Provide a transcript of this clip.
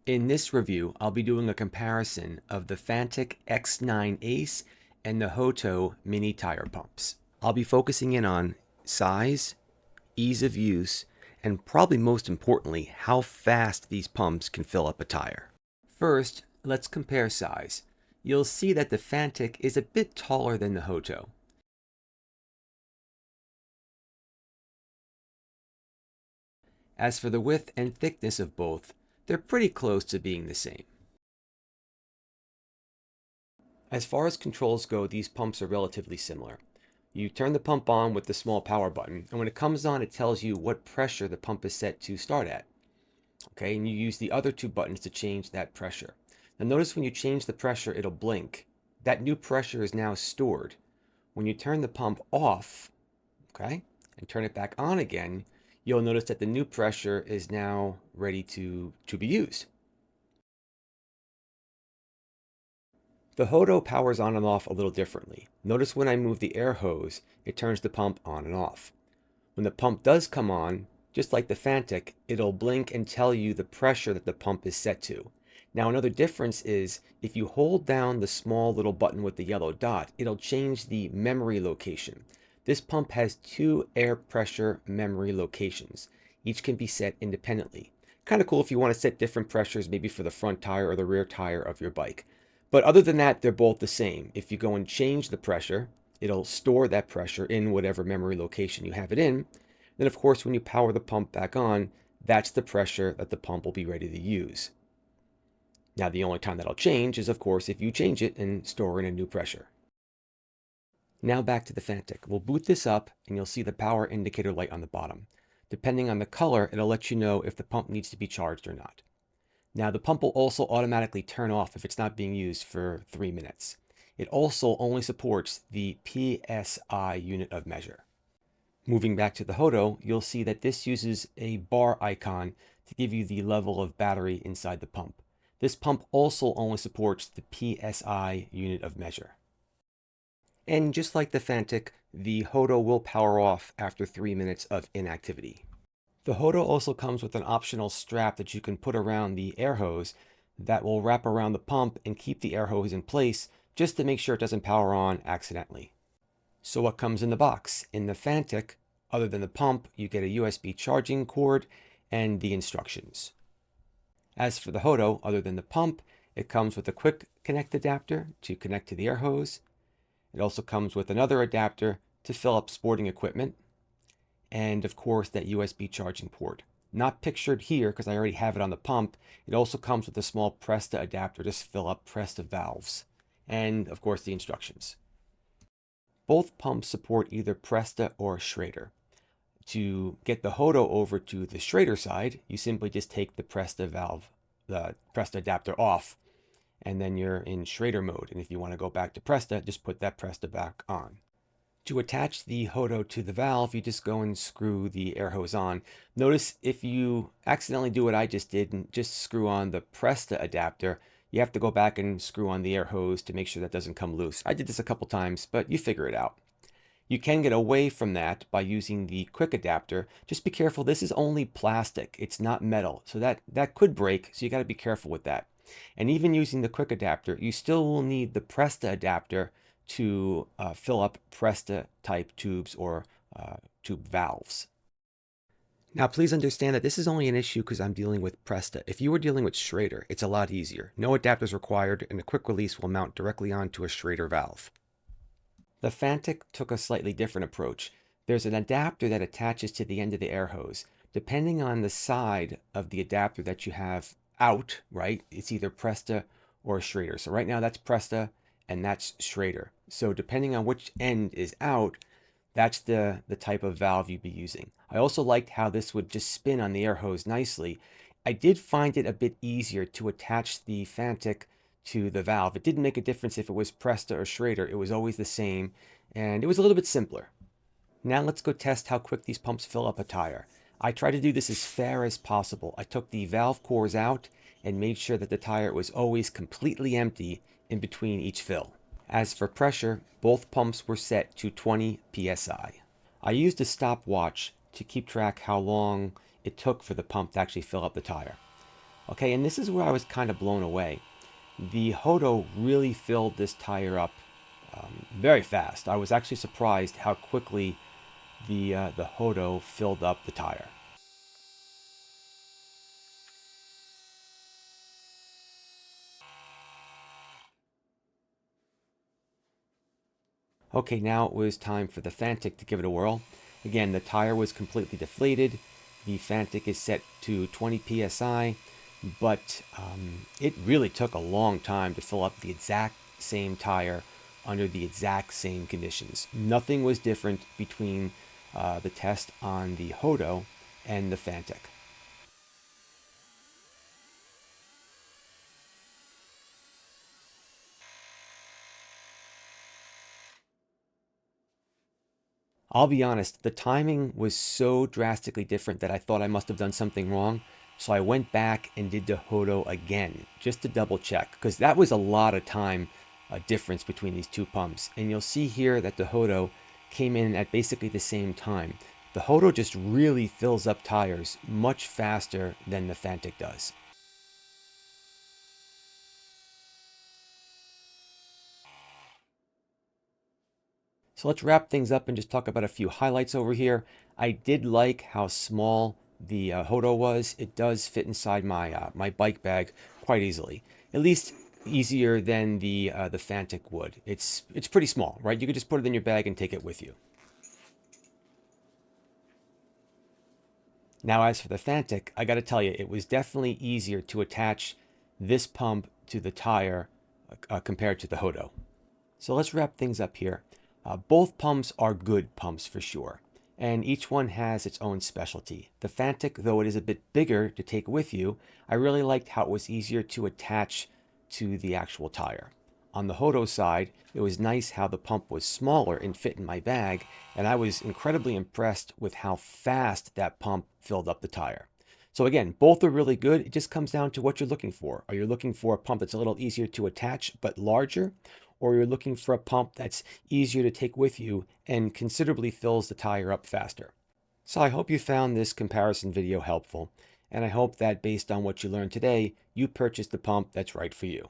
In this review, I'll be doing a comparison of the Fanttik X9 Ace and the Hoto mini tire pumps. I'll be focusing in on size, ease of use, and probably most importantly, how fast these pumps can fill up a tire. First, let's compare size. You'll see that the Fanttik is a bit taller than the Hoto. As for the width and thickness of both, they're pretty close to being the same. As far as controls go, these pumps are relatively similar. You turn the pump on with the small power button, and when it comes on, it tells you what pressure the pump is set to start at. Okay, and you use the other two buttons to change that pressure. Now notice when you change the pressure, it'll blink. That new pressure is now stored. When you turn the pump off, okay, and turn it back on again, you'll notice that the new pressure is now ready to be used. The Hoto powers on and off a little differently. Notice when I move the air hose, it turns the pump on and off. When the pump does come on, just like the Fanttik, it'll blink and tell you the pressure that the pump is set to. Now another difference is if you hold down the small little button with the yellow dot, it'll change the memory location. This pump has two air pressure memory locations. Each can be set independently. Kind of cool if you want to set different pressures, maybe for the front tire or the rear tire of your bike. But other than that, they're both the same. If you go and change the pressure, it'll store that pressure in whatever memory location you have it in. Then, of course, when you power the pump back on, that's the pressure that the pump will be ready to use. Now, the only time that'll change is, of course, if you change it and store in a new pressure. Now back to the Fanttik. We'll boot this up and you'll see the power indicator light on the bottom. Depending on the color, it'll let you know if the pump needs to be charged or not. Now the pump will also automatically turn off if it's not being used for 3 minutes. It also only supports the PSI unit of measure. Moving back to the Hoto, you'll see that this uses a bar icon to give you the level of battery inside the pump. This pump also only supports the PSI unit of measure. And just like the Fanttik, the Hoto will power off after 3 minutes of inactivity. The Hoto also comes with an optional strap that you can put around the air hose that will wrap around the pump and keep the air hose in place just to make sure it doesn't power on accidentally. So what comes in the box? In the Fanttik, other than the pump, you get a USB charging cord and the instructions. As for the Hoto, other than the pump, it comes with a quick connect adapter to connect to the air hose. It also comes with another adapter to fill up sporting equipment, and of course that USB charging port. Not pictured here because I already have it on the pump. It also comes with a small Presta adapter to fill up Presta valves, and of course the instructions. Both pumps support either Presta or Schrader. To get the Hoto over to the Schrader side, you simply just take the Presta valve, the Presta adapter off, and then you're in Schrader mode. And if you want to go back to Presta, just put that Presta back on. To attach the Hoto to the valve, you just go and screw the air hose on. Notice if you accidentally do what I just did and just screw on the Presta adapter, you have to go back and screw on the air hose to make sure that doesn't come loose. I did this a couple times, but you figure it out. You can get away from that by using the quick adapter. Just be careful, this is only plastic, it's not metal, so that could break, so you got to be careful with that. And even using the quick adapter, you still will need the Presta adapter to fill up Presta type tubes or tube valves. Now please understand that this is only an issue because I'm dealing with Presta. If you were dealing with Schrader, it's a lot easier. No adapters required, and a quick release will mount directly onto a Schrader valve. The Fanttik took a slightly different approach. There's an adapter that attaches to the end of the air hose. Depending on the side of the adapter that you have out, right, it's either Presta or Schrader. So right now that's Presta and that's Schrader. So depending on which end is out, that's the type of valve you'd be using. I also liked how this would just spin on the air hose nicely. I did find it a bit easier to attach the Fanttik to the valve. It didn't make a difference if it was Presta or Schrader. It was always the same, and it was a little bit simpler. Now let's go test how quick these pumps fill up a tire. I tried to do this as fair as possible. I took the valve cores out and made sure that the tire was always completely empty in between each fill. As for pressure, both pumps were set to 20 psi. I used a stopwatch to keep track how long it took for the pump to actually fill up the tire. Okay, and this is where I was kind of blown away. The Hoto really filled this tire up very fast. I was actually surprised how quickly the Hoto filled up the tire. Okay, now it was time for the Fanttik to give it a whirl. Again, the tire was completely deflated. The Fanttik is set to 20 psi, but it really took a long time to fill up the exact same tire under the exact same conditions. Nothing was different between the test on the Hoto and the Fanttik. I'll be honest, the timing was so drastically different that I thought I must have done something wrong. So I went back and did the Hoto again, just to double check, because that was a lot of time difference between these two pumps. And you'll see here that the Hoto came in at basically the same time. The Hoto just really fills up tires much faster than the Fanttik does. So let's wrap things up and just talk about a few highlights over here. I did like how small the Hoto was. It does fit inside my bike bag quite easily. At least easier than the Fanttik would. It's pretty small, right? You could just put it in your bag and take it with you. Now, as for the Fanttik, I got to tell you, it was definitely easier to attach this pump to the tire compared to the Hoto. So let's wrap things up here. Both pumps are good pumps for sure, and each one has its own specialty. The Fanttik, though it is a bit bigger to take with you, I really liked how it was easier to attach to the actual tire. On the Hoto side, it was nice how the pump was smaller and fit in my bag, and I was incredibly impressed with how fast that pump filled up the tire. So again, both are really good. It just comes down to what you're looking for. Are you looking for a pump that's a little easier to attach but larger? Or you're looking for a pump that's easier to take with you and considerably fills the tire up faster? So I hope you found this comparison video helpful, and I hope that based on what you learned today, you purchased the pump that's right for you.